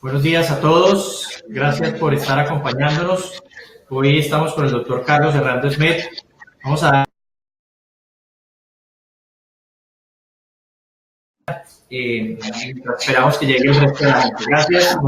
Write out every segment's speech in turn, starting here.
Buenos días a todos, gracias por estar acompañándonos. Hoy estamos con el doctor Carlos Hernández Met. Vamos a dar esperamos que llegue el resto de la gente. Gracias.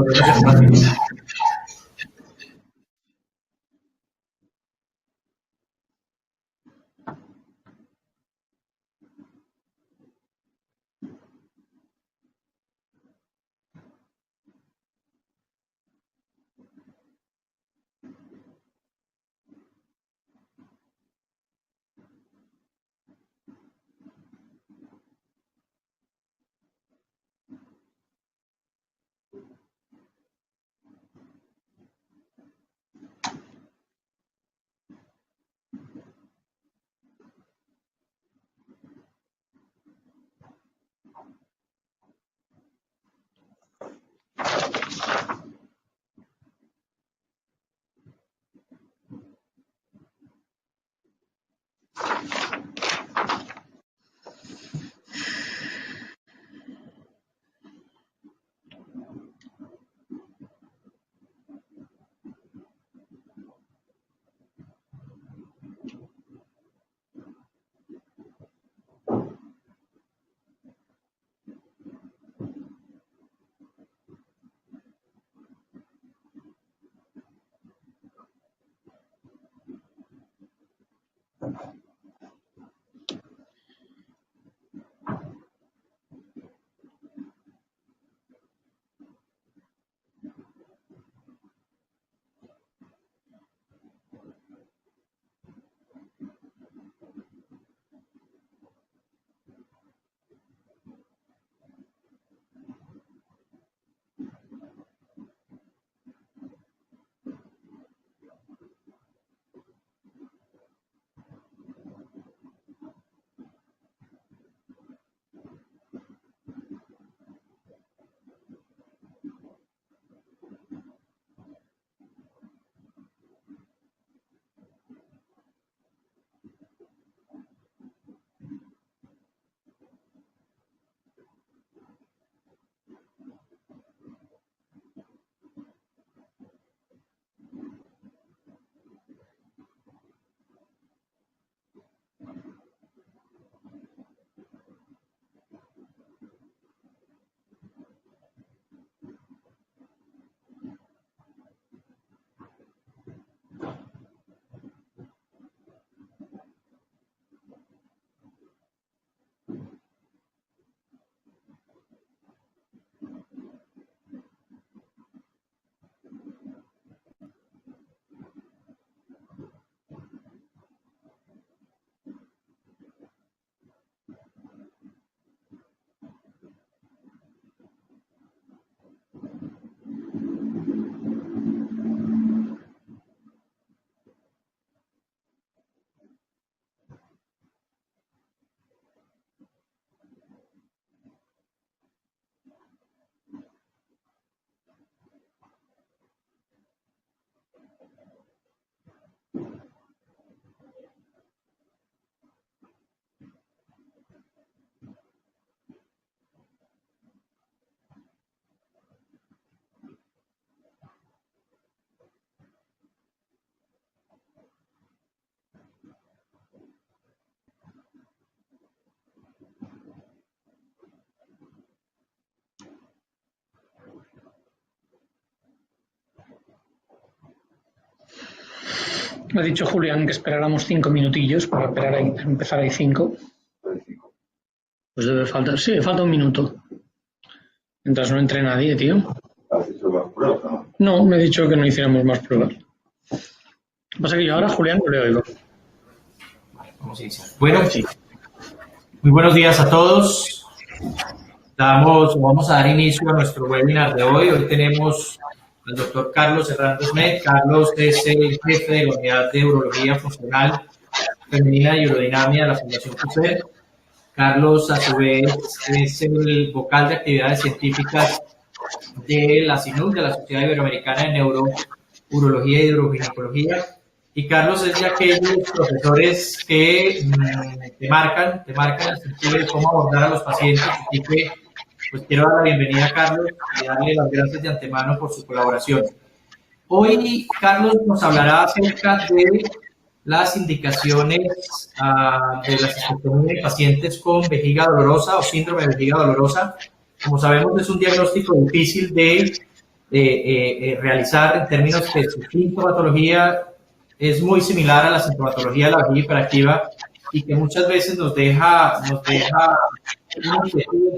Me ha dicho Julián que esperáramos 5 minutillos para empezar ahí 5. Pues debe faltar, sí, falta un minuto. Mientras no entre nadie, tío. ¿Has hecho más pruebas, no? No, me ha dicho que no hiciéramos más pruebas. Lo que pasa es que yo ahora, Julián, no le oigo. Vamos a iniciar. Bueno, sí. Muy buenos días a todos. Vamos a dar inicio a nuestro webinar de hoy. Hoy tenemos al doctor Carlos Hernández Met. Carlos es el jefe de la Unidad de Urología Funcional Femenina y Urodinamia de la Fundación CUSER. Carlos, a su vez, es el vocal de actividades científicas de la SINUC, de la Sociedad Iberoamericana de Neurourología y Uroginecología. Y Carlos es de aquellos profesores que te marcan el sentido de cómo abordar a los pacientes. Así que pues quiero dar la bienvenida a Carlos y darle las gracias de antemano por su colaboración. Hoy Carlos nos hablará acerca de las indicaciones de la cistectomía en pacientes con vejiga dolorosa o síndrome de vejiga dolorosa. Como sabemos, es un diagnóstico difícil de realizar en términos de su sintomatología. Es muy similar a la sintomatología de la vejiga hiperactiva y que muchas veces nos deja en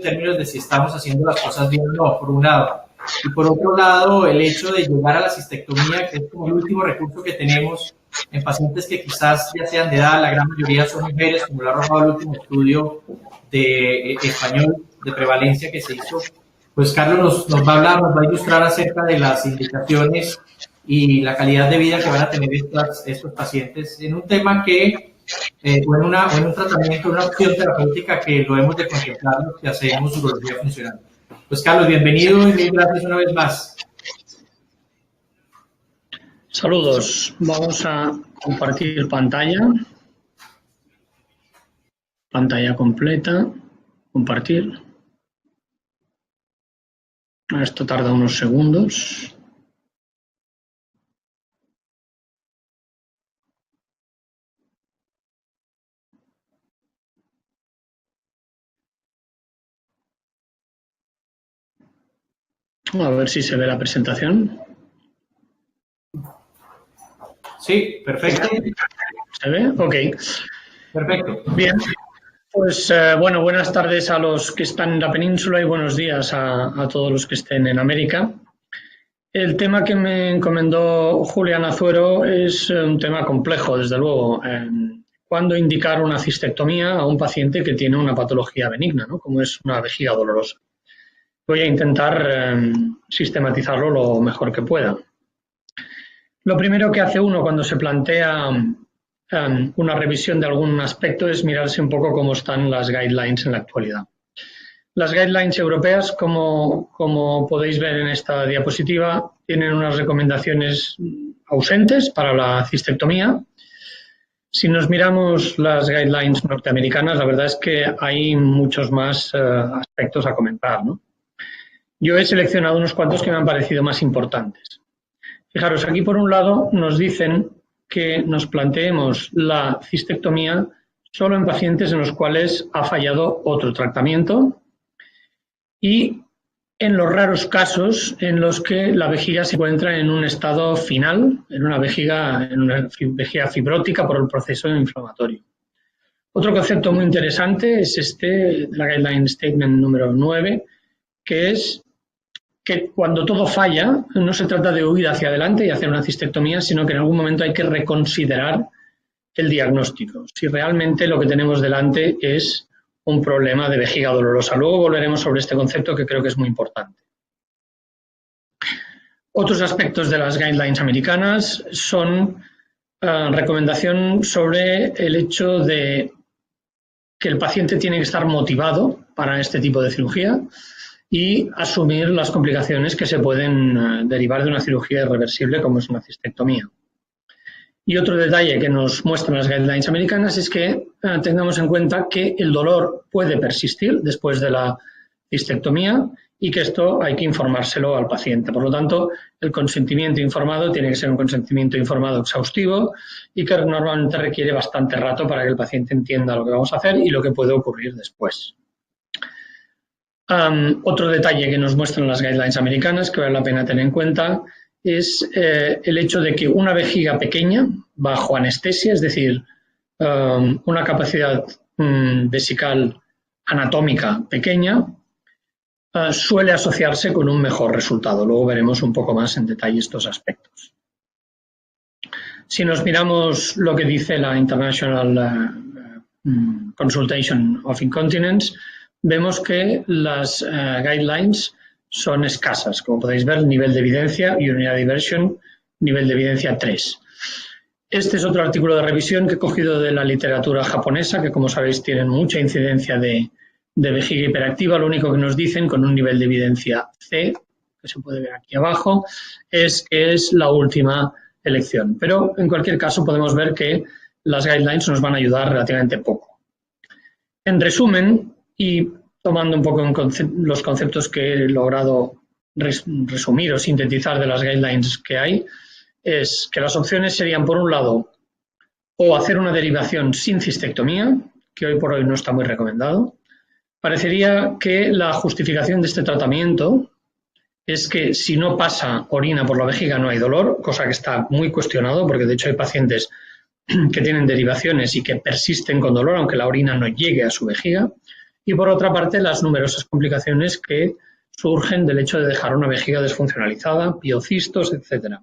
términos de si estamos haciendo las cosas bien o no, por un lado. Y por otro lado, el hecho de llegar a la cistectomía, que es como el último recurso que tenemos en pacientes que quizás ya sean de edad, la gran mayoría son mujeres, como lo ha arrojado el último estudio de español de prevalencia que se hizo. Pues Carlos nos va a hablar, nos va a ilustrar acerca de las indicaciones y la calidad de vida que van a tener estos pacientes en un tema que, o en un tratamiento, una opción terapéutica que lo hemos de contemplar los que hacemos urología funcional. Pues Carlos, bienvenido y mil gracias una vez más. Saludos. Vamos a compartir pantalla. Pantalla completa. Compartir. Esto tarda unos segundos. A ver si se ve la presentación. Sí, perfecto. ¿Se ve? Ok. Perfecto. Bien. Pues bueno, buenas tardes a los que están en la península y buenos días a todos los que estén en América. El tema que me encomendó Julián Azuero es un tema complejo, desde luego. ¿Cuándo indicar una cistectomía a un paciente que tiene una patología benigna, ¿no? Como es una vejiga dolorosa? Voy a intentar sistematizarlo lo mejor que pueda. Lo primero que hace uno cuando se plantea una revisión de algún aspecto es mirarse un poco cómo están las guidelines en la actualidad. Las guidelines europeas, como podéis ver en esta diapositiva, tienen unas recomendaciones ausentes para la cistectomía. Si nos miramos las guidelines norteamericanas, la verdad es que hay muchos más aspectos a comentar, ¿no? Yo he seleccionado unos cuantos que me han parecido más importantes. Fijaros, aquí por un lado nos dicen que nos planteemos la cistectomía solo en pacientes en los cuales ha fallado otro tratamiento y en los raros casos en los que la vejiga se encuentra en un estado final, en una vejiga fibrótica por el proceso inflamatorio. Otro concepto muy interesante es la Guideline Statement número 9, que es que cuando todo falla, no se trata de huir hacia adelante y hacer una cistectomía, sino que en algún momento hay que reconsiderar el diagnóstico, si realmente lo que tenemos delante es un problema de vejiga dolorosa. Luego volveremos sobre este concepto que creo que es muy importante. Otros aspectos de las guidelines americanas son recomendación sobre el hecho de que el paciente tiene que estar motivado para este tipo de cirugía y asumir las complicaciones que se pueden derivar de una cirugía irreversible como es una cistectomía. Y otro detalle que nos muestran las guidelines americanas es que tengamos en cuenta que el dolor puede persistir después de la cistectomía y que esto hay que informárselo al paciente. Por lo tanto, el consentimiento informado tiene que ser un consentimiento informado exhaustivo y que normalmente requiere bastante rato para que el paciente entienda lo que vamos a hacer y lo que puede ocurrir después. Otro detalle que nos muestran las guidelines americanas que vale la pena tener en cuenta es el hecho de que una vejiga pequeña, bajo anestesia, es decir, una capacidad vesical anatómica pequeña, suele asociarse con un mejor resultado. Luego veremos un poco más en detalle estos aspectos. Si nos miramos lo que dice la International Consultation of Incontinence, vemos que las guidelines son escasas. Como podéis ver, nivel de evidencia, urinary diversion, nivel de evidencia 3. Este es otro artículo de revisión que he cogido de la literatura japonesa, que como sabéis tienen mucha incidencia de vejiga hiperactiva. Lo único que nos dicen con un nivel de evidencia C, que se puede ver aquí abajo, es que es la última elección. Pero en cualquier caso podemos ver que las guidelines nos van a ayudar relativamente poco. En resumen, y tomando un poco los conceptos que he logrado resumir o sintetizar de las guidelines que hay, es que las opciones serían, por un lado, o hacer una derivación sin cistectomía, que hoy por hoy no está muy recomendado. Parecería que la justificación de este tratamiento es que si no pasa orina por la vejiga no hay dolor, cosa que está muy cuestionado, porque de hecho hay pacientes que tienen derivaciones y que persisten con dolor, aunque la orina no llegue a su vejiga. Y por otra parte, las numerosas complicaciones que surgen del hecho de dejar una vejiga desfuncionalizada, piocistos, etc.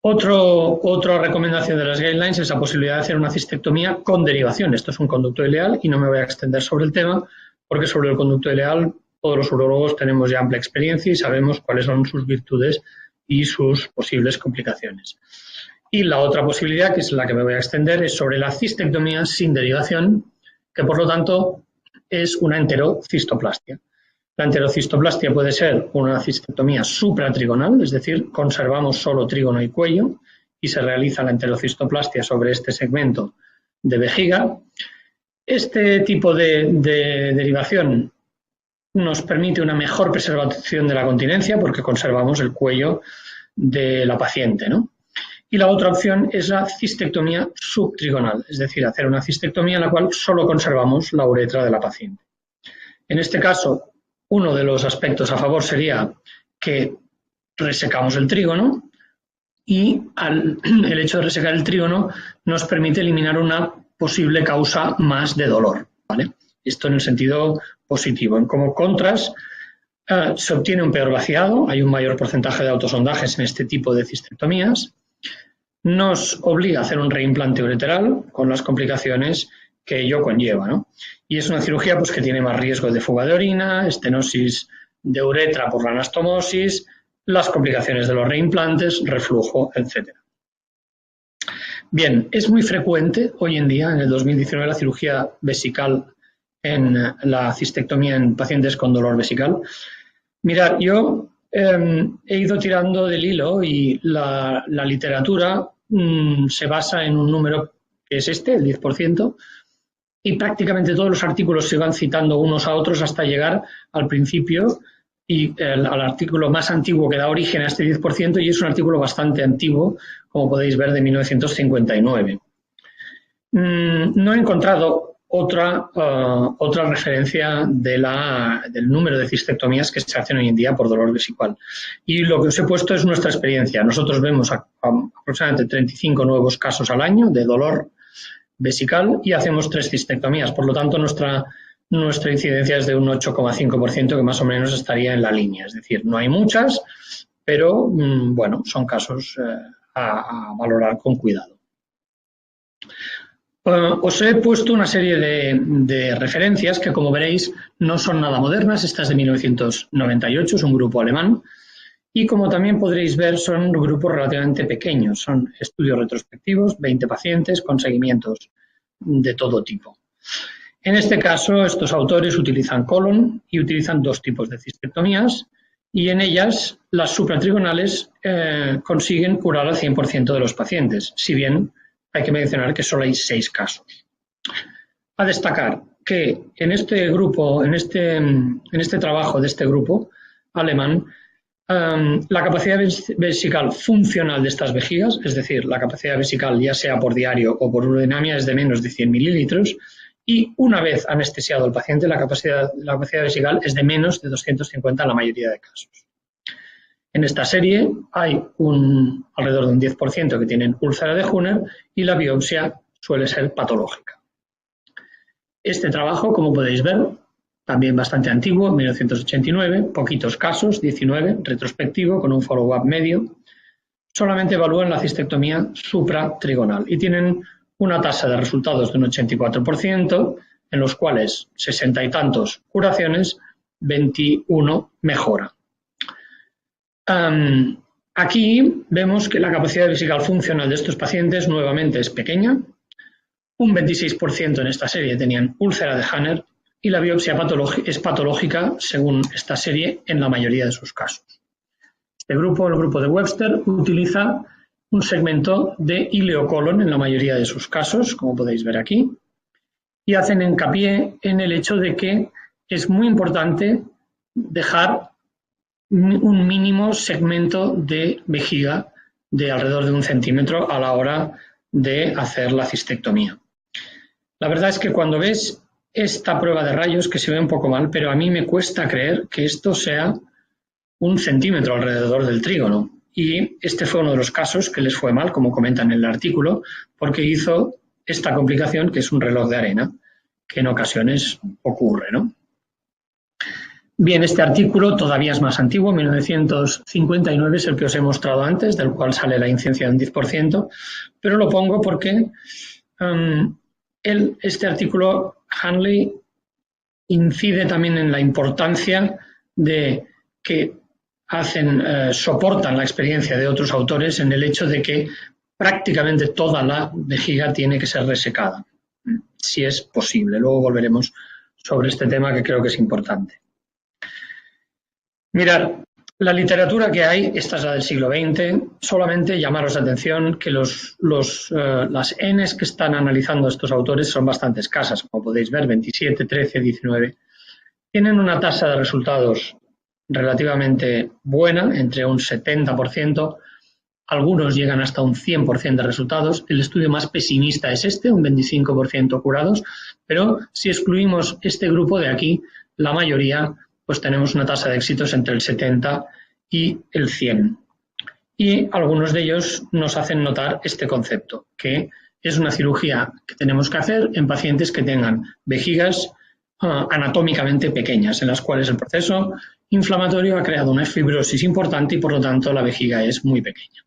Otra recomendación de las guidelines es la posibilidad de hacer una cistectomía con derivación. Esto es un conducto ileal y no me voy a extender sobre el tema, porque sobre el conducto ileal todos los urólogos tenemos ya amplia experiencia y sabemos cuáles son sus virtudes y sus posibles complicaciones. Y la otra posibilidad, que es la que me voy a extender, es sobre la cistectomía sin derivación, que por lo tanto es una enterocistoplastia. La enterocistoplastia puede ser una cistectomía supratrigonal, es decir, conservamos solo trígono y cuello y se realiza la enterocistoplastia sobre este segmento de vejiga. Este tipo de derivación nos permite una mejor preservación de la continencia porque conservamos el cuello de la paciente, ¿no? Y la otra opción es la cistectomía subtrigonal, es decir, hacer una cistectomía en la cual solo conservamos la uretra de la paciente. En este caso, uno de los aspectos a favor sería que resecamos el trígono y el hecho de resecar el trígono nos permite eliminar una posible causa más de dolor, ¿vale? Esto en el sentido positivo. Como contras, se obtiene un peor vaciado, hay un mayor porcentaje de autosondajes en este tipo de cistectomías. Nos obliga a hacer un reimplante ureteral con las complicaciones que ello conlleva, ¿no? Y es una cirugía pues, que tiene más riesgo de fuga de orina, estenosis de uretra por la anastomosis, las complicaciones de los reimplantes, reflujo, etc. Bien, es muy frecuente hoy en día, en el 2019, la cirugía vesical en la cistectomía en pacientes con dolor vesical. Mirad, yo he ido tirando del hilo y la literatura se basa en un número que es este, el 10%, y prácticamente todos los artículos se van citando unos a otros hasta llegar al principio y al artículo más antiguo que da origen a este 10%, y es un artículo bastante antiguo, como podéis ver, de 1959. No he encontrado otra referencia del número de cistectomías que se hacen hoy en día por dolor vesical. Y lo que os he puesto es nuestra experiencia. Nosotros vemos aproximadamente 35 nuevos casos al año de dolor vesical y hacemos 3 cistectomías. Por lo tanto, nuestra incidencia es de un 8,5%, que más o menos estaría en la línea. Es decir, no hay muchas, pero bueno, son casos a valorar con cuidado. Os he puesto una serie de referencias que, como veréis, no son nada modernas. Esta es de 1998, es un grupo alemán. Y como también podréis ver, son grupos relativamente pequeños. Son estudios retrospectivos, 20 pacientes con seguimientos de todo tipo. En este caso, estos autores utilizan colon y utilizan 2 tipos de cistectomías. Y en ellas, las supratrigonales consiguen curar al 100% de los pacientes, si bien hay que mencionar que solo hay 6 casos. A destacar que en este grupo, en este trabajo de este grupo alemán, la capacidad vesical funcional de estas vejigas, es decir, la capacidad vesical ya sea por diario o por urodinamia, es de menos de 100 mililitros, y una vez anestesiado el paciente, la capacidad vesical es de menos de 250 en la mayoría de casos. En esta serie hay alrededor de un 10% que tienen úlcera de Hunner y la biopsia suele ser patológica. Este trabajo, como podéis ver, también bastante antiguo, 1989, poquitos casos, 19, retrospectivo, con un follow-up medio, solamente evalúan la cistectomía supratrigonal y tienen una tasa de resultados de un 84%, en los cuales 60 y tantos curaciones, 21 mejora. Aquí vemos que la capacidad vesical funcional de estos pacientes nuevamente es pequeña. Un 26% en esta serie tenían úlcera de Hunner y la biopsia es patológica, según esta serie, en la mayoría de sus casos. El grupo de Webster, utiliza un segmento de ileocolon en la mayoría de sus casos, como podéis ver aquí, y hacen hincapié en el hecho de que es muy importante dejar un mínimo segmento de vejiga de alrededor de 1 centímetro a la hora de hacer la cistectomía. La verdad es que cuando ves esta prueba de rayos, que se ve un poco mal, pero a mí me cuesta creer que esto sea 1 centímetro alrededor del trígono. Y este fue uno de los casos que les fue mal, como comentan en el artículo, porque hizo esta complicación que es un reloj de arena, que en ocasiones ocurre, ¿no? Bien, este artículo todavía es más antiguo, 1959 es el que os he mostrado antes, del cual sale la incidencia de un 10%, pero lo pongo porque este artículo, Hanley, incide también en la importancia de que soportan la experiencia de otros autores en el hecho de que prácticamente toda la vejiga tiene que ser resecada, si es posible. Luego volveremos sobre este tema que creo que es importante. Mirad, la literatura que hay, esta es la del siglo XX, solamente llamaros la atención que las Ns que están analizando estos autores son bastante escasas, como podéis ver, 27, 13, 19. Tienen una tasa de resultados relativamente buena, entre un 70%, algunos llegan hasta un 100% de resultados. El estudio más pesimista es este, un 25% curados, pero si excluimos este grupo de aquí, la mayoría, pues tenemos una tasa de éxitos entre el 70 y el 100. Y algunos de ellos nos hacen notar este concepto, que es una cirugía que tenemos que hacer en pacientes que tengan vejigas anatómicamente pequeñas, en las cuales el proceso inflamatorio ha creado una fibrosis importante y por lo tanto la vejiga es muy pequeña.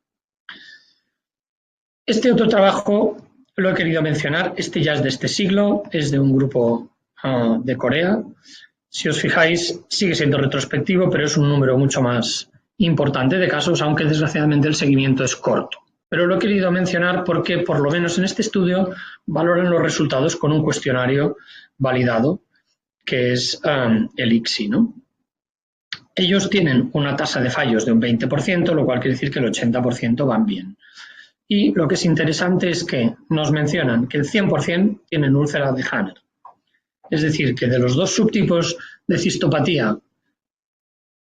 Este otro trabajo lo he querido mencionar, este ya es de este siglo, es de un grupo de Corea. Si os fijáis, sigue siendo retrospectivo, pero es un número mucho más importante de casos, aunque desgraciadamente el seguimiento es corto. Pero lo he querido mencionar porque, por lo menos en este estudio, valoran los resultados con un cuestionario validado, que es el ICSI, ¿no? Ellos tienen una tasa de fallos de un 20%, lo cual quiere decir que el 80% van bien. Y lo que es interesante es que nos mencionan que el 100% tienen úlcera de Hanner. Es decir, que de los dos subtipos de cistopatía,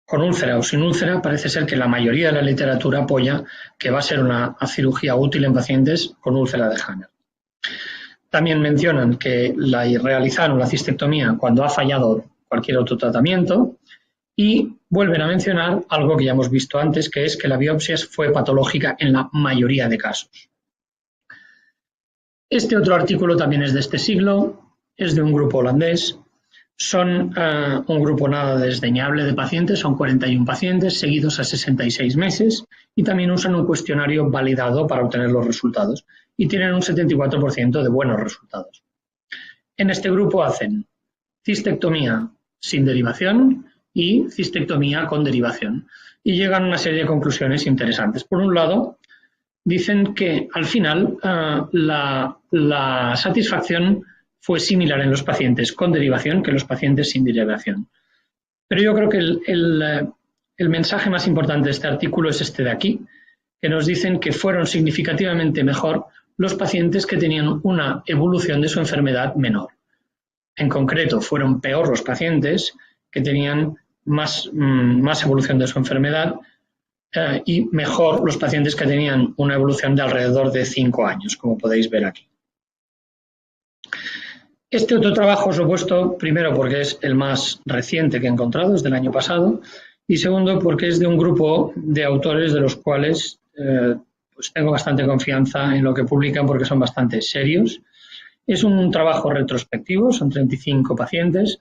con úlcera o sin úlcera, parece ser que la mayoría de la literatura apoya que va a ser una cirugía útil en pacientes con úlcera de Hanner. También mencionan que realizaron la cistectomía cuando ha fallado cualquier otro tratamiento y vuelven a mencionar algo que ya hemos visto antes, que es que la biopsia fue patológica en la mayoría de casos. Este otro artículo también es de este siglo, es de un grupo holandés. Son un grupo nada desdeñable de pacientes, son 41 pacientes seguidos a 66 meses y también usan un cuestionario validado para obtener los resultados y tienen un 74% de buenos resultados. En este grupo hacen cistectomía sin derivación y cistectomía con derivación y llegan a una serie de conclusiones interesantes. Por un lado, dicen que al final la satisfacción fue similar en los pacientes con derivación que en los pacientes sin derivación. Pero yo creo que el mensaje más importante de este artículo es este de aquí, que nos dicen que fueron significativamente mejor los pacientes que tenían una evolución de su enfermedad menor. En concreto, fueron peor los pacientes que tenían más evolución de su enfermedad y mejor los pacientes que tenían una evolución de alrededor de 5 años, como podéis ver aquí. Este otro trabajo os lo he puesto primero porque es el más reciente que he encontrado, es del año pasado, y segundo porque es de un grupo de autores de los cuales pues tengo bastante confianza en lo que publican porque son bastante serios. Es un trabajo retrospectivo, son 35 pacientes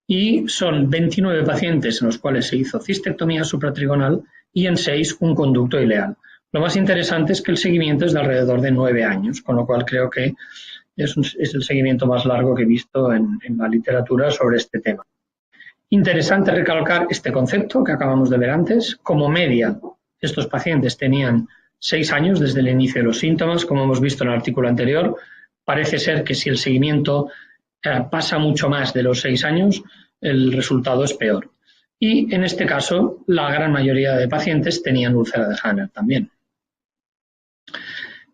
y son 29 pacientes en los cuales se hizo cistectomía supratrigonal y en 6 un conducto ileal. Lo más interesante es que el seguimiento es de alrededor de 9 años, con lo cual creo que es el seguimiento más largo que he visto en la literatura sobre este tema. Interesante recalcar este concepto que acabamos de ver antes. Como media, estos pacientes tenían 6 años desde el inicio de los síntomas, como hemos visto en el artículo anterior. Parece ser que si el seguimiento pasa mucho más de los 6 años, el resultado es peor. Y en este caso, la gran mayoría de pacientes tenían úlcera de Hanner también.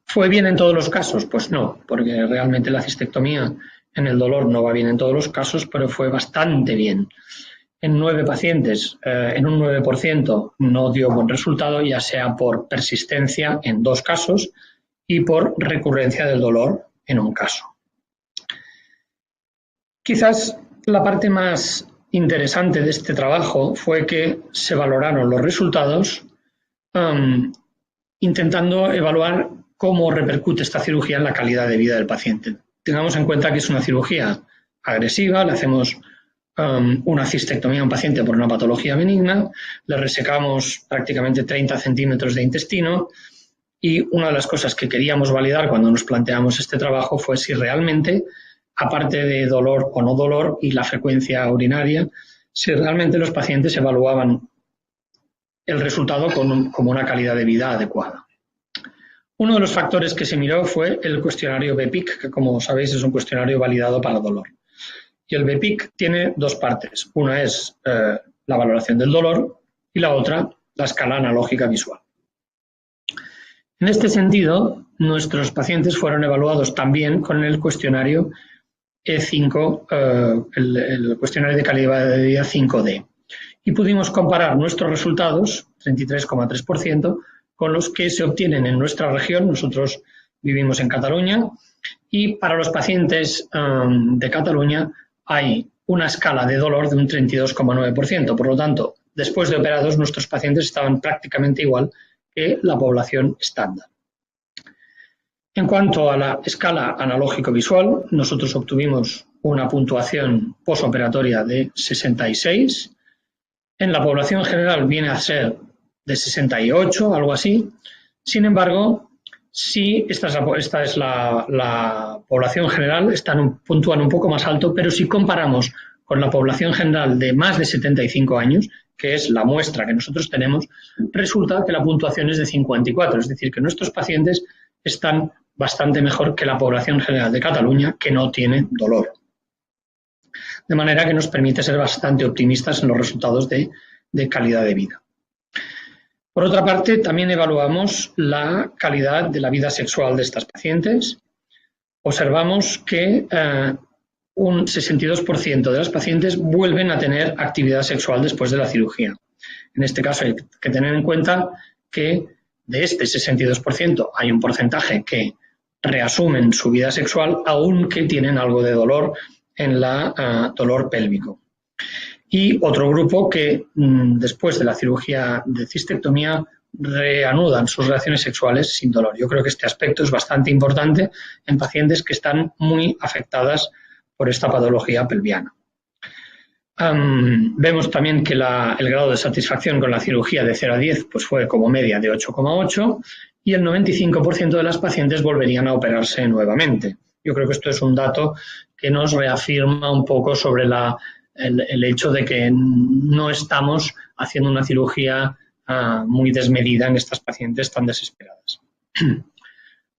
¿Fue bien en todos los casos? Pues no, porque realmente la cistectomía En el dolor no va bien en todos los casos, pero fue bastante bien. En 9 pacientes, en un 9% no dio buen resultado, ya sea por persistencia en 2 casos y por recurrencia del dolor en un caso. Quizás la parte más interesante de este trabajo fue que se valoraron los resultados intentando evaluar cómo repercute esta cirugía en la calidad de vida del paciente. Tengamos en cuenta que es una cirugía agresiva, le hacemos una cistectomía a un paciente por una patología benigna, le resecamos prácticamente 30 centímetros de intestino y una de las cosas que queríamos validar cuando nos planteamos este trabajo fue si realmente, aparte de dolor o no dolor y la frecuencia urinaria, si realmente los pacientes evaluaban el resultado como una calidad de vida adecuada. Uno de los factores que se miró fue el cuestionario BPIC, que como sabéis es un cuestionario validado para dolor. Y el BPIC tiene 2 partes. Una es la valoración del dolor y la otra la escala analógica visual. En este sentido, nuestros pacientes fueron evaluados también con el cuestionario E5, el cuestionario de calidad de vida 5D. Y pudimos comparar nuestros resultados, 33,3%, con los que se obtienen en nuestra región. Nosotros vivimos en Cataluña y para los pacientes de Cataluña hay una escala de dolor de un 32,9%. Por lo tanto, después de operados, nuestros pacientes estaban prácticamente igual que la población estándar. En cuanto a la escala analógico-visual, nosotros obtuvimos una puntuación posoperatoria de 66. En la población general viene a ser de 68, algo así. Sin embargo, sí, esta es la población general, puntúan un poco más alto, pero si comparamos con la población general de más de 75 años, que es la muestra que nosotros tenemos, resulta que la puntuación es de 54, es decir, que nuestros pacientes están bastante mejor que la población general de Cataluña, que no tiene dolor. De manera que nos permite ser bastante optimistas en los resultados de calidad de vida. Por otra parte, también evaluamos la calidad de la vida sexual de estas pacientes. Observamos que un 62% de las pacientes vuelven a tener actividad sexual después de la cirugía. En este caso hay que tener en cuenta que de este 62% hay un porcentaje que reasumen su vida sexual aunque tienen algo de dolor en la dolor pélvico. Y otro grupo que después de la cirugía de cistectomía reanudan sus relaciones sexuales sin dolor. Yo creo que este aspecto es bastante importante en pacientes que están muy afectadas por esta patología pelviana. Vemos también que el grado de satisfacción con la cirugía de 0 a 10 pues fue como media de 8,8 y el 95% de las pacientes volverían a operarse nuevamente. Yo creo que esto es un dato que nos reafirma un poco sobre el hecho de que no estamos haciendo una cirugía muy desmedida en estas pacientes tan desesperadas.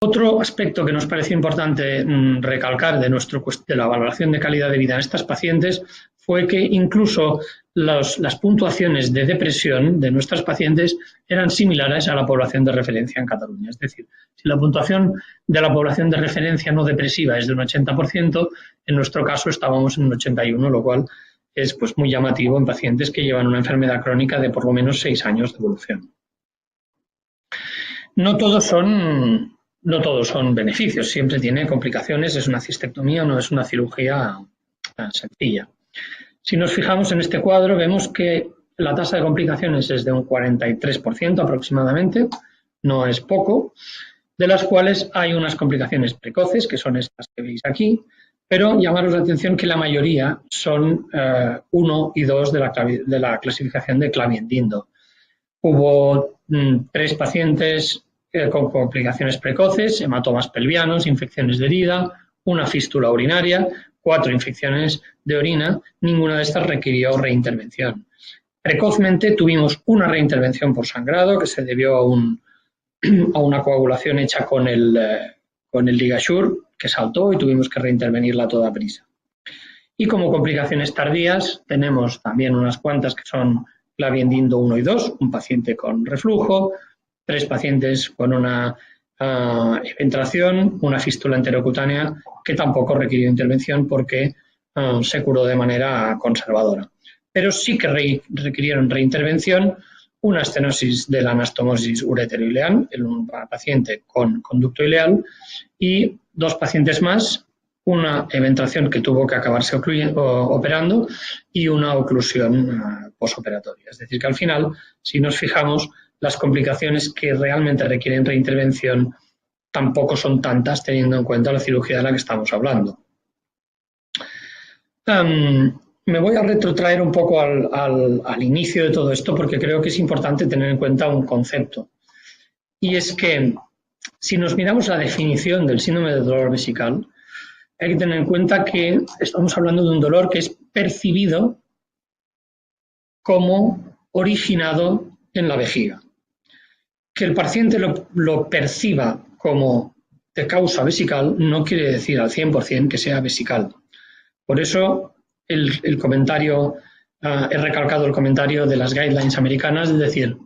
Otro aspecto que nos parece importante recalcar de la valoración de calidad de vida en estas pacientes fue que incluso las puntuaciones de depresión de nuestras pacientes eran similares a la población de referencia en Cataluña. Es decir, si la puntuación de la población de referencia no depresiva es de un 80%, en nuestro caso estábamos en un 81%, lo cual es pues, muy llamativo en pacientes que llevan una enfermedad crónica de por lo menos 6 años de evolución. No todos son beneficios, siempre tiene complicaciones, es una cistectomía, no es una cirugía sencilla. Si nos fijamos en este cuadro, vemos que la tasa de complicaciones es de un 43% aproximadamente, no es poco, de las cuales hay unas complicaciones precoces, que son estas que veis aquí, pero llamaros la atención que la mayoría son 1 y 2 de la clasificación de Clavien-Dindo. Hubo 3 pacientes con complicaciones precoces, hematomas pelvianos, infecciones de herida, una fístula urinaria, 4 infecciones de orina, ninguna de estas requirió reintervención. Precozmente tuvimos una reintervención por sangrado que se debió a una coagulación hecha con el LigaSure, que saltó y tuvimos que reintervenirla a toda prisa. Y como complicaciones tardías tenemos también unas cuantas que son Clavien-Dindo 1 y 2, un paciente con reflujo, 3 pacientes con una eventración, una fístula enterocutánea que tampoco requirió intervención porque se curó de manera conservadora. Pero sí que requirieron reintervención, una estenosis de la anastomosis ureteroileal en un paciente con conducto ileal y 2 pacientes más, una eventración que tuvo que acabarse operando y una oclusión posoperatoria. Es decir, que al final, si nos fijamos, las complicaciones que realmente requieren reintervención tampoco son tantas teniendo en cuenta la cirugía de la que estamos hablando. Me voy a retrotraer un poco al inicio de todo esto porque creo que es importante tener en cuenta un concepto. Y es que si nos miramos la definición del síndrome de dolor vesical, hay que tener en cuenta que estamos hablando de un dolor que es percibido como originado en la vejiga. Que el paciente lo perciba como de causa vesical no quiere decir al 100% que sea vesical. Por eso el comentario, he recalcado el comentario de las guidelines americanas, es decir,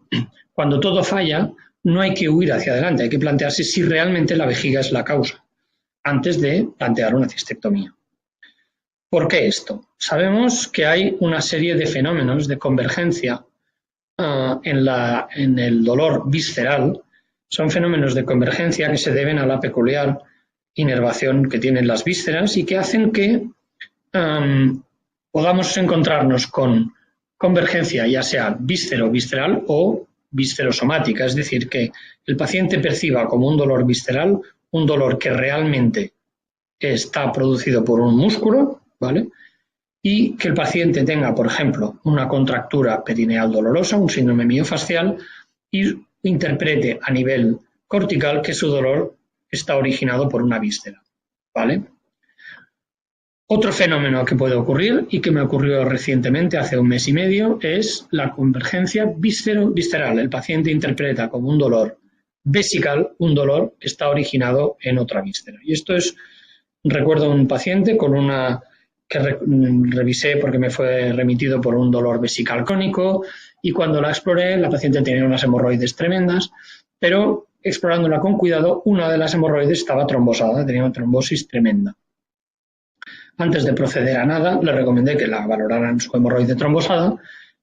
cuando todo falla no hay que huir hacia adelante, hay que plantearse si realmente la vejiga es la causa, antes de plantear una cistectomía. ¿Por qué esto? Sabemos que hay una serie de fenómenos de convergencia en el dolor visceral. Son fenómenos de convergencia que se deben a la peculiar inervación que tienen las vísceras y que hacen que podamos encontrarnos con convergencia ya sea víscero-visceral o viscerosomática, es decir, que el paciente perciba como un dolor visceral un dolor que realmente está producido por un músculo, ¿vale? Y que el paciente tenga, por ejemplo, una contractura perineal dolorosa, un síndrome miofascial, y interprete a nivel cortical que su dolor está originado por una víscera, ¿vale? Otro fenómeno que puede ocurrir y que me ocurrió recientemente, hace 1 mes y medio, es la convergencia víscero-visceral. El paciente interpreta como un dolor vesical un dolor que está originado en otra víscera. Y esto es, recuerdo un paciente con una que revisé porque me fue remitido por un dolor vesical crónico y cuando la exploré la paciente tenía unas hemorroides tremendas, pero explorándola con cuidado una de las hemorroides estaba trombosada, tenía una trombosis tremenda. Antes de proceder a nada le recomendé que la valoraran su hemorroide trombosada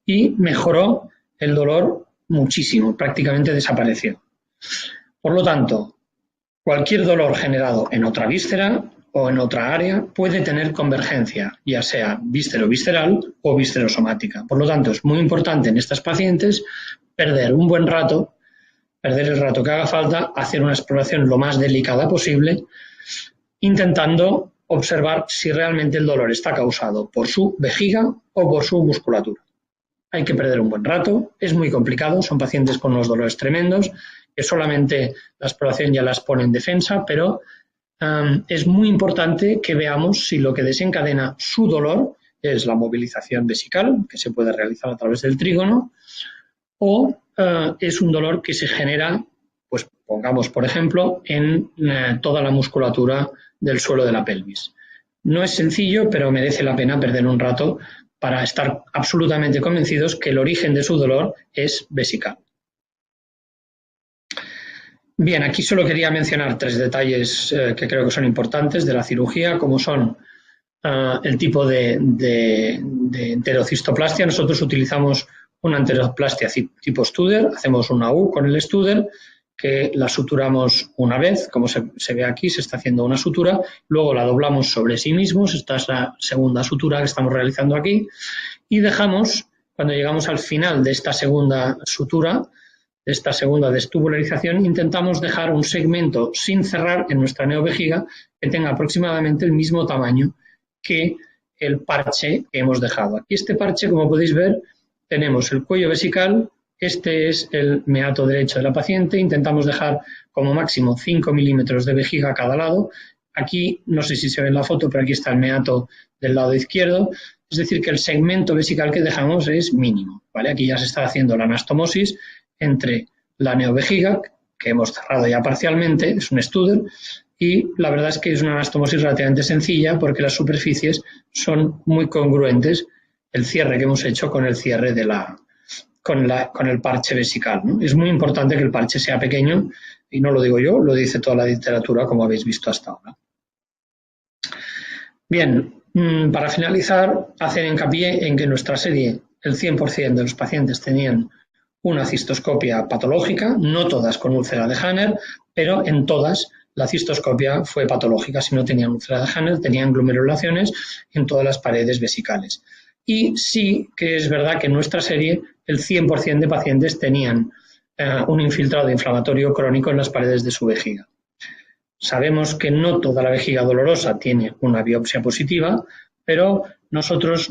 y mejoró el dolor muchísimo, prácticamente desapareció. Por lo tanto, cualquier dolor generado en otra víscera o en otra área puede tener convergencia, ya sea víscero-visceral o víscerosomática. Por lo tanto, es muy importante en estas pacientes perder un buen rato, perder el rato que haga falta, hacer una exploración lo más delicada posible, intentando observar si realmente el dolor está causado por su vejiga o por su musculatura. Hay que perder un buen rato, es muy complicado, son pacientes con unos dolores tremendos, que solamente la exploración ya las pone en defensa, pero es muy importante que veamos si lo que desencadena su dolor es la movilización vesical, que se puede realizar a través del trígono, o es un dolor que se genera, pues pongamos por ejemplo, en toda la musculatura del suelo de la pelvis. No es sencillo, pero merece la pena perder un rato para estar absolutamente convencidos que el origen de su dolor es vesical. Bien, aquí solo quería mencionar 3 detalles que creo que son importantes de la cirugía, como son el tipo de enterocistoplastia. Nosotros utilizamos una enteroplastia tipo Studer, hacemos una U con el Studer, que la suturamos una vez, como se ve aquí, se está haciendo una sutura, luego la doblamos sobre sí mismos, esta es la segunda sutura que estamos realizando aquí, y dejamos, cuando llegamos al final de esta segunda sutura, de esta segunda destubularización, intentamos dejar un segmento sin cerrar en nuestra neovejiga que tenga aproximadamente el mismo tamaño que el parche que hemos dejado. Aquí este parche, como podéis ver, tenemos el cuello vesical. Este es el meato derecho de la paciente. Intentamos dejar como máximo 5 milímetros de vejiga a cada lado. Aquí, no sé si se ve en la foto, pero aquí está el meato del lado izquierdo. Es decir, que el segmento vesical que dejamos es mínimo, ¿vale? Aquí ya se está haciendo la anastomosis entre la neovejiga, que hemos cerrado ya parcialmente, es un Studer, y la verdad es que es una anastomosis relativamente sencilla porque las superficies son muy congruentes, el cierre que hemos hecho con el cierre de con el parche vesical, ¿no? Es muy importante que el parche sea pequeño, Y no lo digo yo, lo dice toda la literatura, como habéis visto hasta ahora. Bien, para finalizar, hacer hincapié en que en nuestra serie el 100% de los pacientes tenían una cistoscopia patológica, no todas con úlcera de Hanner, pero en todas la cistoscopia fue patológica. Si no tenían úlcera de Hanner, tenían glomerulaciones en todas las paredes vesicales. Y sí que es verdad que en nuestra serie el 100% de pacientes tenían un infiltrado inflamatorio crónico en las paredes de su vejiga. Sabemos que no toda la vejiga dolorosa tiene una biopsia positiva, pero nosotros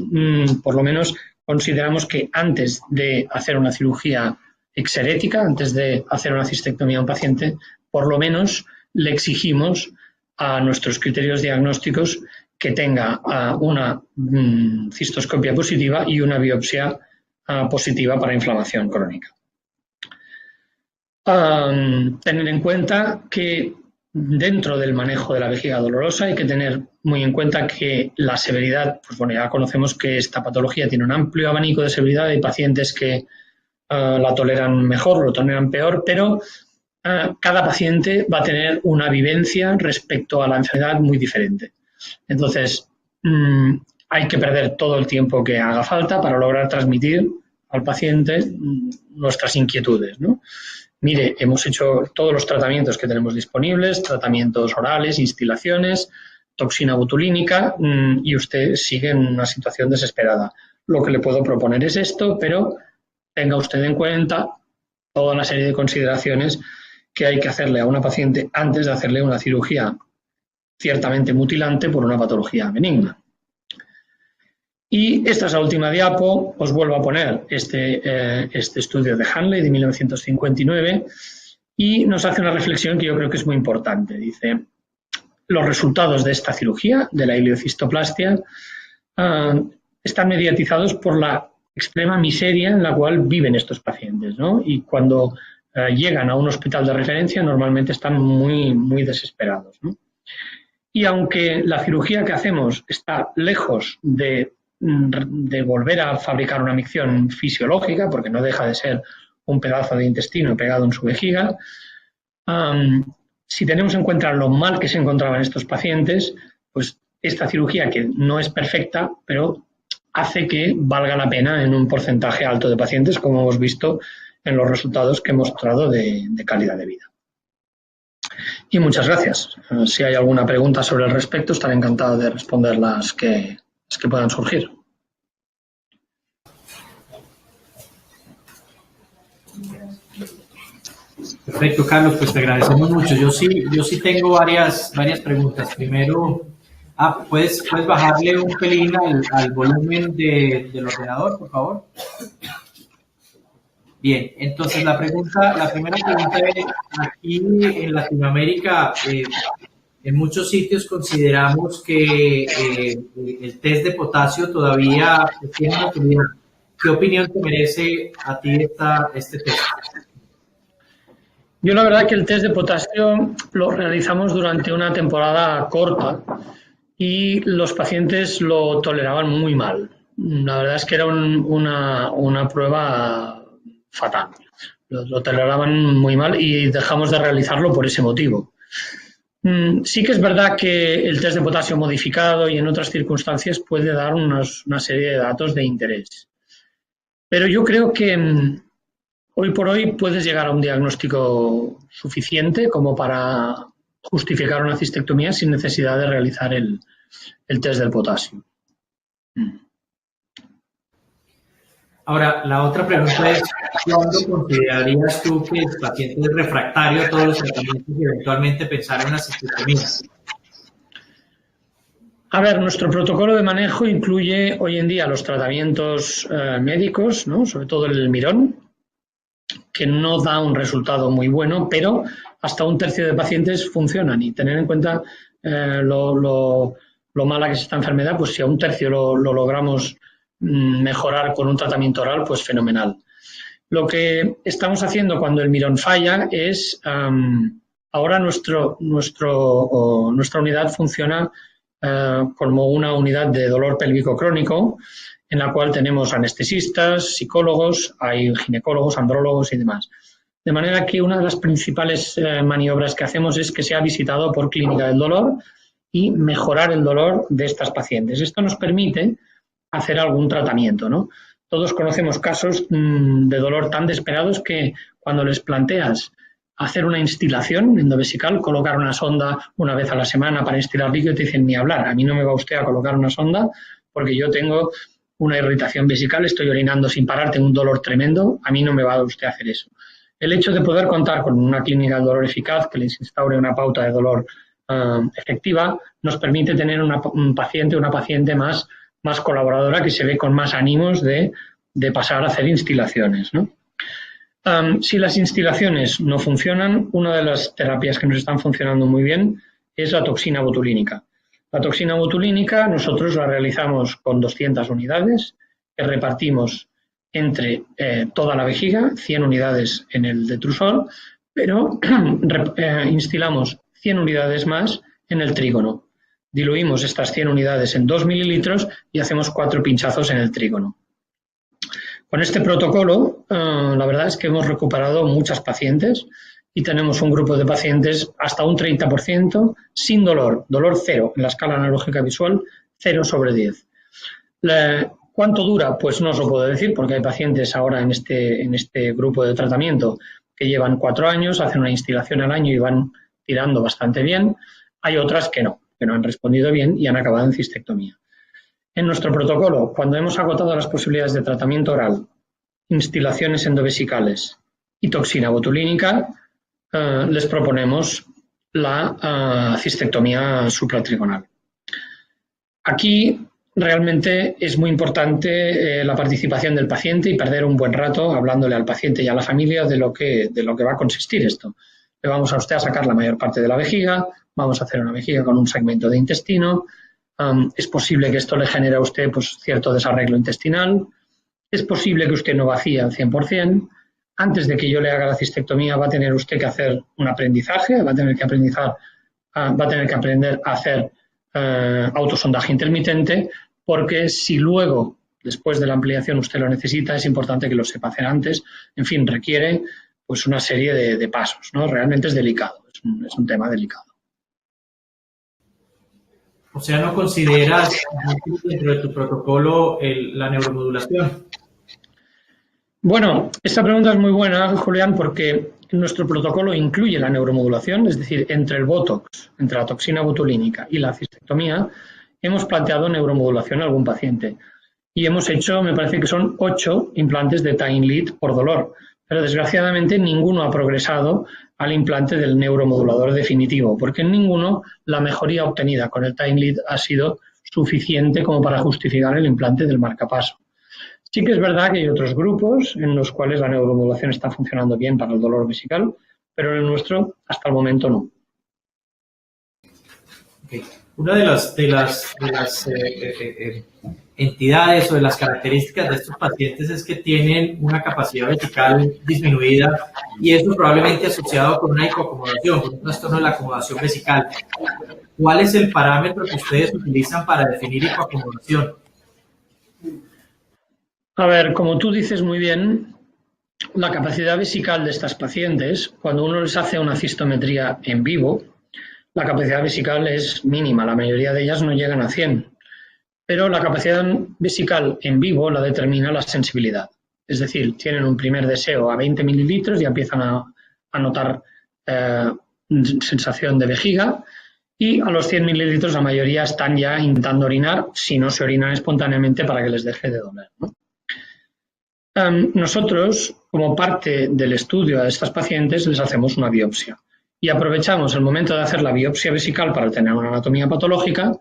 por lo menos consideramos que antes de hacer una cirugía exerética, antes de hacer una cistectomía a un paciente, por lo menos le exigimos a nuestros criterios diagnósticos que tenga una cistoscopia positiva y una biopsia positiva para inflamación crónica. Tener en cuenta que dentro del manejo de la vejiga dolorosa hay que tener muy en cuenta que la severidad, pues bueno, ya conocemos que esta patología tiene un amplio abanico de severidad. Hay pacientes que la toleran mejor, lo toleran peor, pero cada paciente va a tener una vivencia respecto a la enfermedad muy diferente. Entonces, hay que perder todo el tiempo que haga falta para lograr transmitir al paciente nuestras inquietudes, ¿no? Mire, hemos hecho todos los tratamientos que tenemos disponibles, tratamientos orales, instilaciones, toxina botulínica, y usted sigue en una situación desesperada. Lo que le puedo proponer es esto, pero tenga usted en cuenta toda una serie de consideraciones que hay que hacerle a una paciente antes de hacerle una cirugía ciertamente mutilante por una patología benigna. Y esta es la última diapo. Os vuelvo a poner este estudio de Hanley de 1959 y nos hace una reflexión que yo creo que es muy importante. Dice, los resultados de esta cirugía, de la ileocistoplastia, están mediatizados por la extrema miseria en la cual viven estos pacientes, ¿no? Y cuando llegan a un hospital de referencia normalmente están muy, muy desesperados, ¿no? Y aunque la cirugía que hacemos está lejos de volver a fabricar una micción fisiológica, porque no deja de ser un pedazo de intestino pegado en su vejiga, si tenemos en cuenta lo mal que se encontraban estos pacientes, pues esta cirugía, que no es perfecta, pero hace que valga la pena en un porcentaje alto de pacientes, como hemos visto en los resultados que he mostrado de calidad de vida. Y muchas gracias. Si hay alguna pregunta sobre el respecto, estaré encantado de responder las que puedan surgir. Perfecto, Carlos, pues te agradecemos mucho. Yo sí tengo varias preguntas. Primero, ¿puedes bajarle un pelín al volumen del ordenador, por favor? Bien, entonces la primera pregunta es, aquí en Latinoamérica, en muchos sitios consideramos que el test de potasio todavía tiene una utilidad. ¿Qué opinión te merece a ti este test? Yo la verdad que el test de potasio lo realizamos durante una temporada corta y los pacientes lo toleraban muy mal. La verdad es que era una prueba fatal. Lo toleraban muy mal y dejamos de realizarlo por ese motivo. Sí que es verdad que el test de potasio modificado y en otras circunstancias puede dar una serie de datos de interés. Pero yo creo que hoy por hoy puedes llegar a un diagnóstico suficiente como para justificar una cistectomía sin necesidad de realizar el test del potasio. Ahora, la otra pregunta es, ¿cuándo considerarías tú que el paciente es refractario a todos los tratamientos y eventualmente pensar en una cistectomía? A ver, nuestro protocolo de manejo incluye hoy en día los tratamientos médicos, ¿no? Sobre todo el mirón, que no da un resultado muy bueno, pero hasta un tercio de pacientes funcionan. Y tener en cuenta lo mala que es esta enfermedad, pues si a un tercio lo logramos mejorar con un tratamiento oral, pues fenomenal. Lo que estamos haciendo cuando el mirón falla es, ahora nuestra unidad funciona como una unidad de dolor pélvico crónico, en la cual tenemos anestesistas, psicólogos, hay ginecólogos, andrólogos y demás. De manera que una de las principales maniobras que hacemos es que sea visitado por clínica del dolor y mejorar el dolor de estas pacientes. Esto nos permite hacer algún tratamiento, ¿no? Todos conocemos casos de dolor tan desesperados que cuando les planteas hacer una instilación endovesical, colocar una sonda una vez a la semana para instilar líquido, te dicen ni hablar. A mí no me va usted a colocar una sonda porque yo tengo una irritación vesical, estoy orinando sin parar, tengo un dolor tremendo, a mí no me va usted a hacer eso. El hecho de poder contar con una clínica del dolor eficaz que les instaure una pauta de dolor efectiva nos permite tener una paciente más colaboradora, que se ve con más ánimos de pasar a hacer instilaciones, ¿no? Si las instilaciones no funcionan, una de las terapias que nos están funcionando muy bien es la toxina botulínica. La toxina botulínica nosotros la realizamos con 200 unidades que repartimos entre toda la vejiga, 100 unidades en el detrusol, pero instilamos 100 unidades más en el trígono. Diluimos estas 100 unidades en 2 mililitros y hacemos 4 pinchazos en el trígono. Con este protocolo, la verdad es que hemos recuperado muchas pacientes y tenemos un grupo de pacientes hasta un 30% sin dolor, dolor cero en la escala analógica visual, 0/10. ¿Cuánto dura? Pues no os lo puedo decir porque hay pacientes ahora en este grupo de tratamiento que llevan 4 años, hacen una instilación al año y van tirando bastante bien. Hay otras que no han respondido bien y han acabado en cistectomía. En nuestro protocolo, cuando hemos agotado las posibilidades de tratamiento oral, instilaciones endovesicales y toxina botulínica, les proponemos la cistectomía supratrigonal. Aquí realmente es muy importante la participación del paciente y perder un buen rato hablándole al paciente y a la familia de lo que va a consistir esto. Le vamos a usted a sacar la mayor parte de la vejiga, vamos a hacer una vejiga con un segmento de intestino. Es posible que esto le genere a usted pues, cierto desarreglo intestinal. Es posible que usted no vacíe al 100%. Antes de que yo le haga la cistectomía va a tener usted que hacer un aprendizaje, va a tener que aprender a hacer autosondaje intermitente, porque si luego, después de la ampliación, usted lo necesita, es importante que lo sepa hacer antes. En fin, requiere pues, una serie de pasos, ¿no? Realmente es delicado, es un tema delicado. O sea, ¿no consideras dentro de tu protocolo la neuromodulación? Bueno, esta pregunta es muy buena, Julián, porque nuestro protocolo incluye la neuromodulación, es decir, entre el Botox, entre la toxina botulínica y la cistectomía, hemos planteado neuromodulación a algún paciente. Y hemos hecho, me parece que son 8 implantes de TimeLead por dolor, pero desgraciadamente ninguno ha progresado al implante del neuromodulador definitivo, porque en ninguno la mejoría obtenida con el TimeLead ha sido suficiente como para justificar el implante del marcapaso. Sí que es verdad que hay otros grupos en los cuales la neuromodulación está funcionando bien para el dolor vesical, pero en el nuestro hasta el momento no. Okay. Una de las entidades o de las características de estos pacientes es que tienen una capacidad vesical disminuida y eso probablemente asociado con una hipoacomodación, con un trastorno de la acomodación vesical. ¿Cuál es el parámetro que ustedes utilizan para definir hipoacomodación? A ver, como tú dices muy bien, la capacidad vesical de estas pacientes, cuando uno les hace una cistometría en vivo, la capacidad vesical es mínima, la mayoría de ellas no llegan a 100. Pero la capacidad vesical en vivo la determina la sensibilidad. Es decir, tienen un primer deseo a 20 mililitros y empiezan a notar sensación de vejiga y a los 100 mililitros la mayoría están ya intentando orinar, si no se orinan espontáneamente para que les deje de doler, ¿no? Nosotros, como parte del estudio a estas pacientes, les hacemos una biopsia y aprovechamos el momento de hacer la biopsia vesical para tener una anatomía patológica.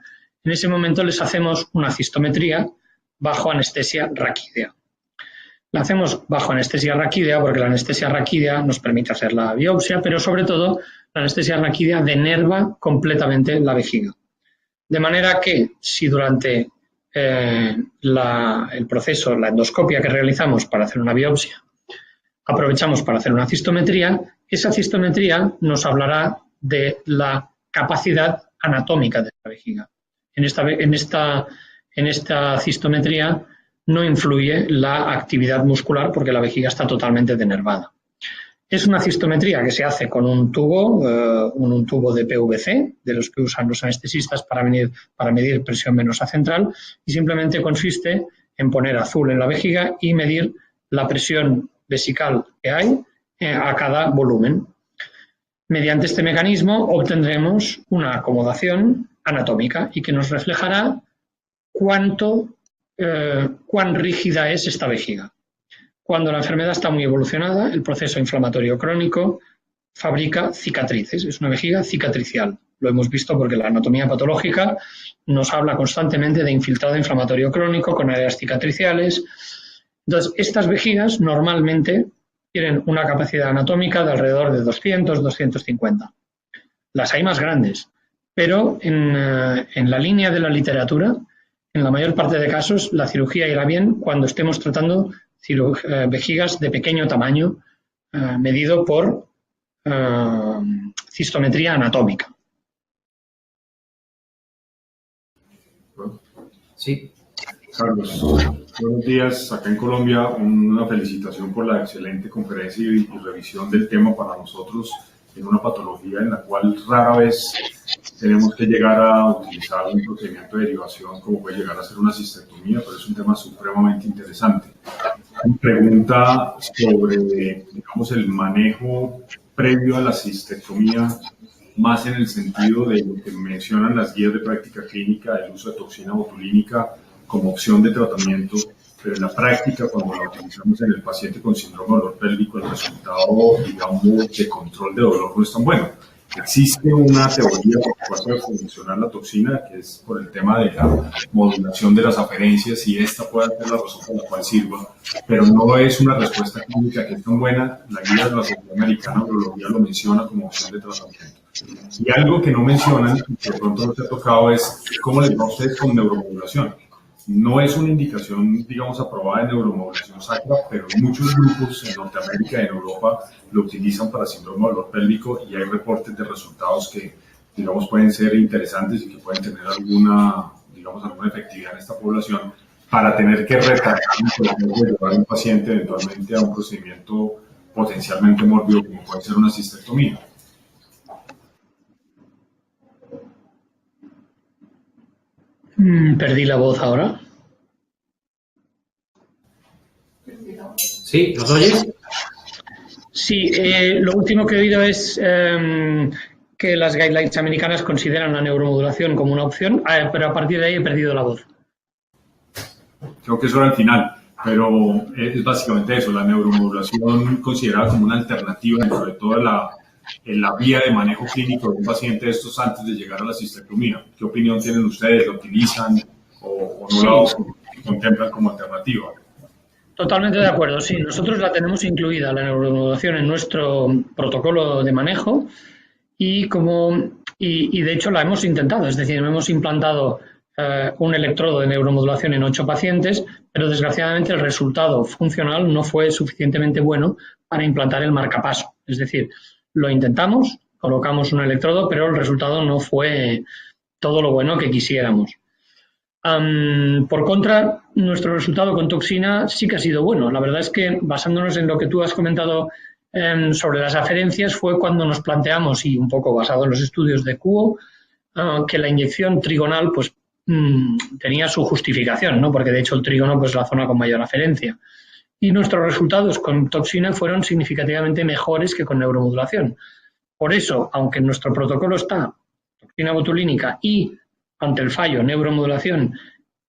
En ese momento les hacemos una cistometría bajo anestesia raquídea. La hacemos bajo anestesia raquídea porque la anestesia raquídea nos permite hacer la biopsia, pero sobre todo la anestesia raquídea denerva completamente la vejiga. De manera que si durante el proceso, la endoscopia que realizamos para hacer una biopsia, aprovechamos para hacer una cistometría, esa cistometría nos hablará de la capacidad anatómica de la vejiga. En esta cistometría no influye la actividad muscular porque la vejiga está totalmente denervada. Es una cistometría que se hace con un tubo de PVC, de los que usan los anestesistas para medir presión venosa central, y simplemente consiste en poner azul en la vejiga y medir la presión vesical que hay a cada volumen. Mediante este mecanismo obtendremos una acomodación anatómica y que nos reflejará cuán rígida es esta vejiga. Cuando la enfermedad está muy evolucionada, el proceso inflamatorio crónico fabrica cicatrices. Es una vejiga cicatricial. Lo hemos visto porque la anatomía patológica nos habla constantemente de infiltrado inflamatorio crónico con áreas cicatriciales. Entonces, estas vejigas normalmente tienen una capacidad anatómica de alrededor de 200, 250. Las hay más grandes, pero en la línea de la literatura, en la mayor parte de casos, la cirugía irá bien cuando estemos tratando vejigas de pequeño tamaño, medido por cistometría anatómica. Sí. Carlos, buenos días. Acá en Colombia, una felicitación por la excelente conferencia y revisión del tema para nosotros en una patología en la cual rara vez tenemos que llegar a utilizar un procedimiento de derivación como puede llegar a ser una cistectomía, pero es un tema supremamente interesante. Mi pregunta sobre, digamos, el manejo previo a la cistectomía, más en el sentido de lo que mencionan las guías de práctica clínica, del uso de toxina botulínica como opción de tratamiento, pero en la práctica, cuando la utilizamos en el paciente con síndrome de dolor pélvico, el resultado, digamos, de control de dolor no es tan bueno. Existe una teoría por la cual puede funcionar la toxina, que es por el tema de la modulación de las aferencias, y esta puede ser la razón por la cual sirva, pero no es una respuesta clínica que es tan buena. La guía de la Sociedad Americana de Urología lo menciona como opción de tratamiento. Y algo que no mencionan, que de pronto no se ha tocado, es cómo les va a ustedes con neuromodulación. No es una indicación, digamos, aprobada de neuromodulación sacra, pero muchos grupos en Norteamérica y en Europa lo utilizan para síndrome de dolor pélvico, y hay reportes de resultados que, digamos, pueden ser interesantes y que pueden tener alguna efectividad en esta población para tener que retardar y llevar a un paciente eventualmente a un procedimiento potencialmente mórbido como puede ser una cistectomía. Perdí la voz ahora. ¿Sí? ¿Nos oyes? Sí, lo último que he oído es que las guidelines americanas consideran la neuromodulación como una opción, pero a partir de ahí he perdido la voz. Creo que eso era al final, pero es básicamente eso, la neuromodulación considerada como una alternativa y sobre todo en la vía de manejo clínico de un paciente de estos antes de llegar a la cistectomía. ¿Qué opinión tienen ustedes? ¿Lo utilizan o no la contemplan como alternativa? Totalmente de acuerdo, sí. Nosotros la tenemos incluida, la neuromodulación, en nuestro protocolo de manejo y de hecho la hemos intentado. Es decir, hemos implantado un electrodo de neuromodulación en 8 pacientes, pero desgraciadamente el resultado funcional no fue suficientemente bueno para implantar el marcapaso. Es decir, lo intentamos, colocamos un electrodo, pero el resultado no fue todo lo bueno que quisiéramos. Por contra, nuestro resultado con toxina sí que ha sido bueno. La verdad es que, basándonos en lo que tú has comentado sobre las aferencias, fue cuando nos planteamos, y un poco basado en los estudios de Kuo, que la inyección trigonal pues tenía su justificación, ¿no? Porque de hecho el trígono pues, es la zona con mayor aferencia. Y nuestros resultados con toxina fueron significativamente mejores que con neuromodulación. Por eso, aunque en nuestro protocolo está toxina botulínica y, ante el fallo, neuromodulación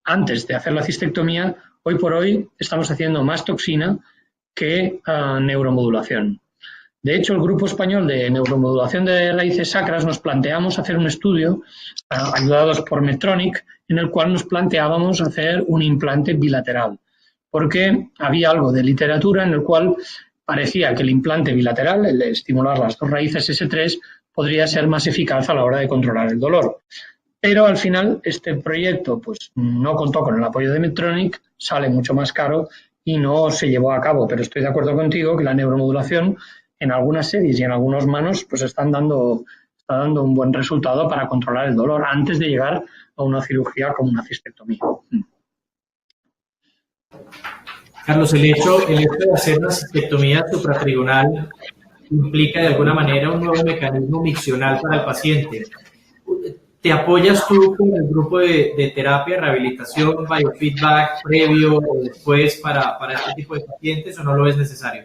antes de hacer la cistectomía, hoy por hoy estamos haciendo más toxina que neuromodulación. De hecho, el grupo español de neuromodulación de raíces sacras nos planteamos hacer un estudio, ayudados por Medtronic, en el cual nos planteábamos hacer un implante bilateral, porque había algo de literatura en el cual parecía que el implante bilateral, el de estimular las dos raíces S3, podría ser más eficaz a la hora de controlar el dolor. Pero al final este proyecto pues, no contó con el apoyo de Medtronic, sale mucho más caro y no se llevó a cabo. Pero estoy de acuerdo contigo que la neuromodulación en algunas series y en algunos manos pues está dando un buen resultado para controlar el dolor antes de llegar a una cirugía como una cistectomía. Carlos, el hecho de hacer una cistectomía supratrigonal implica de alguna manera un nuevo mecanismo miccional para el paciente. ¿Te apoyas tú con el grupo de terapia, rehabilitación, biofeedback previo o después para este tipo de pacientes o no lo es necesario?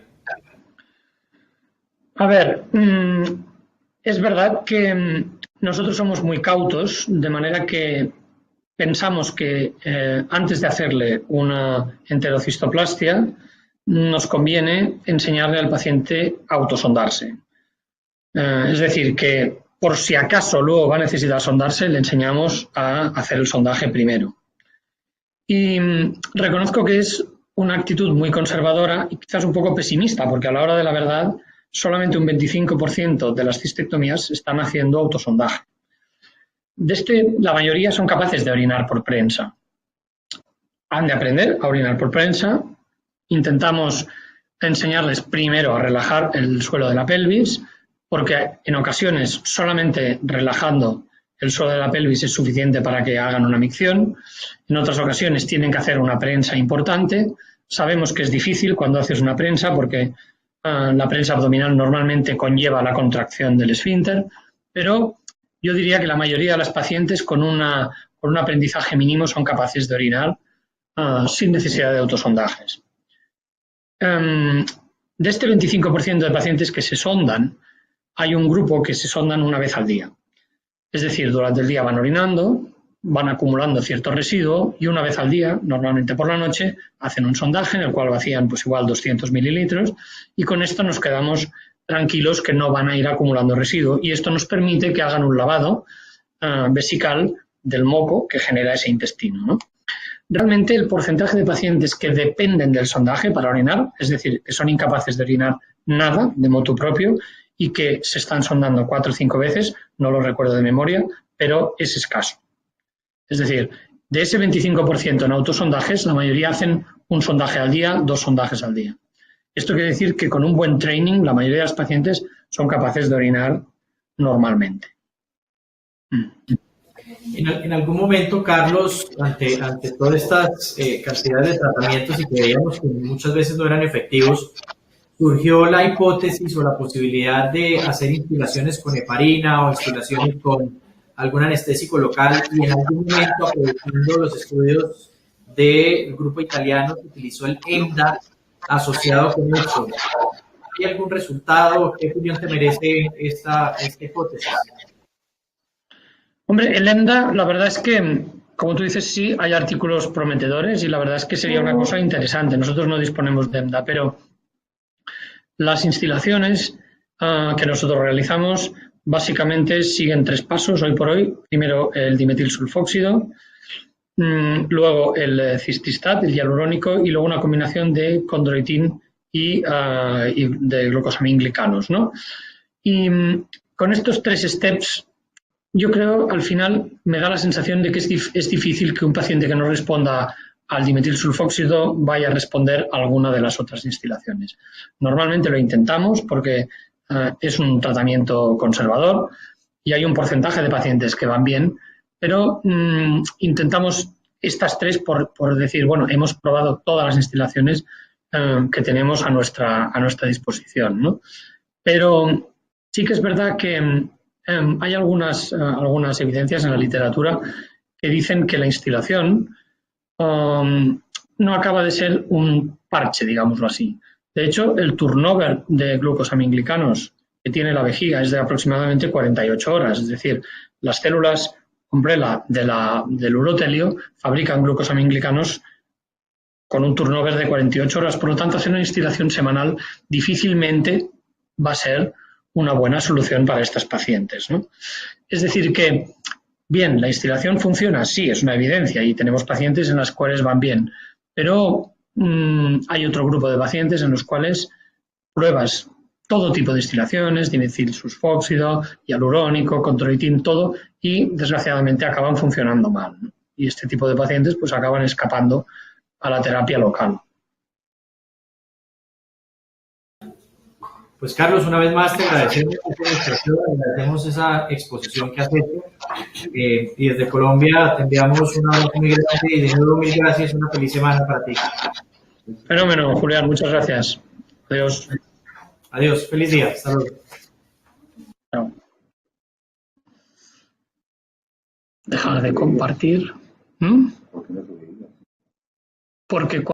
A ver, es verdad que nosotros somos muy cautos, de manera que pensamos que antes de hacerle una enterocistoplastia nos conviene enseñarle al paciente a autosondarse. Es decir, que por si acaso luego va a necesitar sondarse, le enseñamos a hacer el sondaje primero. Y reconozco que es una actitud muy conservadora y quizás un poco pesimista, porque a la hora de la verdad solamente un 25% de las cistectomías están haciendo autosondaje. La mayoría son capaces de orinar por prensa. Han de aprender a orinar por prensa. Intentamos enseñarles primero a relajar el suelo de la pelvis, porque en ocasiones solamente relajando el suelo de la pelvis es suficiente para que hagan una micción. En otras ocasiones tienen que hacer una prensa importante. Sabemos que es difícil cuando haces una prensa porque la prensa abdominal normalmente conlleva la contracción del esfínter, pero yo diría que la mayoría de las pacientes con un aprendizaje mínimo son capaces de orinar sin necesidad de autosondajes. De este 25% de pacientes que se sondan, hay un grupo que se sondan una vez al día. Es decir, durante el día van orinando, van acumulando cierto residuo y una vez al día, normalmente por la noche, hacen un sondaje en el cual vacían pues igual 200 mililitros y con esto nos quedamos tranquilos que no van a ir acumulando residuo y esto nos permite que hagan un lavado vesical del moco que genera ese intestino, ¿no? Realmente el porcentaje de pacientes que dependen del sondaje para orinar, es decir, que son incapaces de orinar nada de motu propio y que se están sondando 4 o 5 veces, no lo recuerdo de memoria, pero es escaso. Es decir, de ese 25% en autosondajes, la mayoría hacen un sondaje al día, 2 sondajes al día. Esto quiere decir que con un buen training, la mayoría de los pacientes son capaces de orinar normalmente. En algún momento, Carlos, ante todas estas cantidades de tratamientos y que veíamos que muchas veces no eran efectivos, surgió la hipótesis o la posibilidad de hacer instilaciones con heparina o instilaciones con algún anestésico local y en algún momento, aprovechando los estudios del grupo italiano, se utilizó el EMDA asociado con esto. ¿Hay algún resultado? ¿Qué opinión te merece esta hipótesis? Hombre, el EMDA, la verdad es que, como tú dices, sí, hay artículos prometedores y la verdad es que sería una cosa interesante. Nosotros no disponemos de EMDA, pero las instilaciones que nosotros realizamos básicamente siguen 3 pasos hoy por hoy. Primero el dimetilsulfóxido, luego el cististat, el hialurónico y luego una combinación de condroitin y de glucosamínglicanos, ¿no? Y con estos 3 steps yo creo al final me da la sensación de que es difícil que un paciente que no responda al dimetilsulfóxido vaya a responder a alguna de las otras instilaciones. Normalmente lo intentamos porque es un tratamiento conservador y hay un porcentaje de pacientes que van bien, pero intentamos estas 3 por decir, bueno, hemos probado todas las instilaciones que tenemos a nuestra disposición, ¿no? Pero sí que es verdad que hay algunas evidencias en la literatura que dicen que la instilación no acaba de ser un parche, digámoslo así. De hecho, el turnover de glucosamínglicanos que tiene la vejiga es de aproximadamente 48 horas. Es decir, las células umbrella del urotelio fabrican glucosamínglicanos con un turnover de 48 horas. Por lo tanto, hacer una instilación semanal difícilmente va a ser una buena solución para estas pacientes, ¿no? Es decir que, bien, la instilación funciona, sí, es una evidencia y tenemos pacientes en las cuales van bien, pero hay otro grupo de pacientes en los cuales pruebas todo tipo de instilaciones, dimetilsulfóxido, hialurónico, condroitin, todo, y desgraciadamente acaban funcionando mal, ¿no? Y este tipo de pacientes pues acaban escapando a la terapia local. Pues Carlos, una vez más te agradecemos esa exposición que has hecho y desde Colombia te enviamos un abrazo muy grande y de nuevo mil gracias, una feliz semana para ti. Fenómeno, Julián, muchas gracias. Adiós. Adiós, feliz día, hasta luego. No. Dejar de compartir. Porque